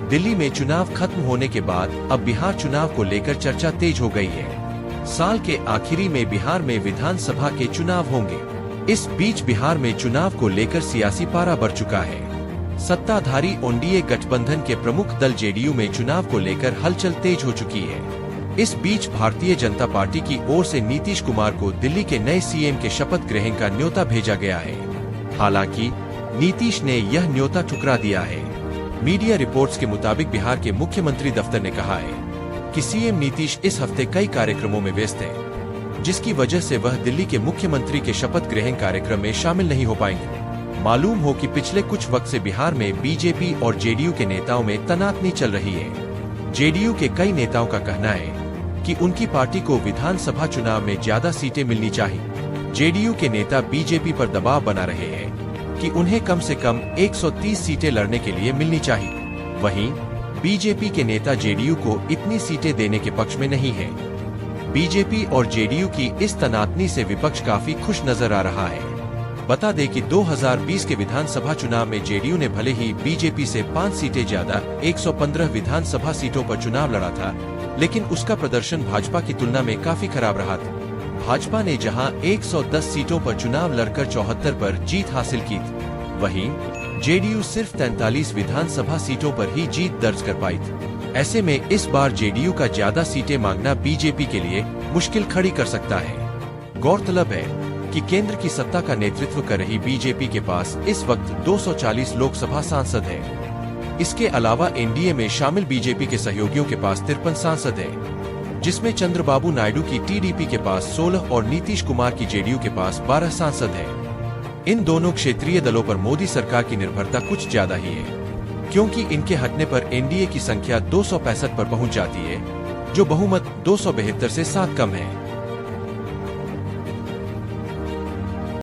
दिल्ली में चुनाव खत्म होने के बाद अब बिहार चुनाव को लेकर चर्चा तेज हो गई है। साल के आखिरी में बिहार में विधानसभा के चुनाव होंगे। इस बीच बिहार में चुनाव को लेकर सियासी पारा बढ़ चुका है। सत्ताधारी एनडीए गठबंधन के प्रमुख दल जेडीयू में चुनाव को लेकर हलचल तेज हो चुकी है। इस बीच भारतीय जनता पार्टी की ओर से नीतीश कुमार को दिल्ली के नए सीएम के शपथ ग्रहण का न्योता भेजा गया है। हालांकि नीतीश ने यह न्योता ठुकरा दिया है। मीडिया रिपोर्ट्स के मुताबिक बिहार के मुख्यमंत्री दफ्तर ने कहा है कि सीएम नीतीश इस हफ्ते कई कार्यक्रमों में व्यस्त है, जिसकी वजह से वह दिल्ली के मुख्यमंत्री के शपथ ग्रहण कार्यक्रम में शामिल नहीं हो पाएंगे। मालूम हो कि पिछले कुछ वक्त से बिहार में बीजेपी और जेडीयू के नेताओं में तनातनी चल रही है। जेडीयू के कई नेताओं का कहना है कि उनकी पार्टी को विधानसभा चुनाव में ज्यादा सीटें मिलनी चाहिए। जेडीयू के नेता बीजेपी पर दबाव बना रहे हैं कि उन्हें कम से कम 130 सीटें लड़ने के लिए मिलनी चाहिए। वहीं बीजेपी के नेता जेडीयू को इतनी सीटें देने के पक्ष में नहीं है। बीजेपी और जेडीयू की इस तनातनी से विपक्ष काफी खुश नजर आ रहा है। बता दें कि 2020 के विधानसभा चुनाव में जेडीयू ने भले ही बीजेपी से 5 सीटें ज्यादा 115 विधानसभा सीटों पर चुनाव लड़ा था, लेकिन उसका प्रदर्शन भाजपा की तुलना में काफी खराब रहा था। भाजपा ने जहां 110 सीटों पर चुनाव लड़कर 74 पर जीत हासिल की थी, वहीं जेडीयू सिर्फ 43 विधानसभा सीटों पर ही जीत दर्ज कर पाई थी। ऐसे में इस बार जेडीयू का ज्यादा सीटें मांगना बीजेपी के लिए मुश्किल खड़ी कर सकता है। गौरतलब है कि केंद्र की सत्ता का नेतृत्व कर रही बीजेपी के पास इस वक्त 240 लोकसभा सांसद है। इसके अलावा एनडीए में शामिल बीजेपी के सहयोगियों के पास 53 सांसद है, जिसमें चंद्रबाबू नायडू की टीडीपी के पास 16 और नीतीश कुमार की जेडीयू के पास 12 सांसद हैं। इन दोनों क्षेत्रीय दलों पर मोदी सरकार की निर्भरता कुछ ज्यादा ही है, क्योंकि इनके हटने पर एनडीए की संख्या 265 पर पहुंच जाती है, जो बहुमत 272 से 7 कम है।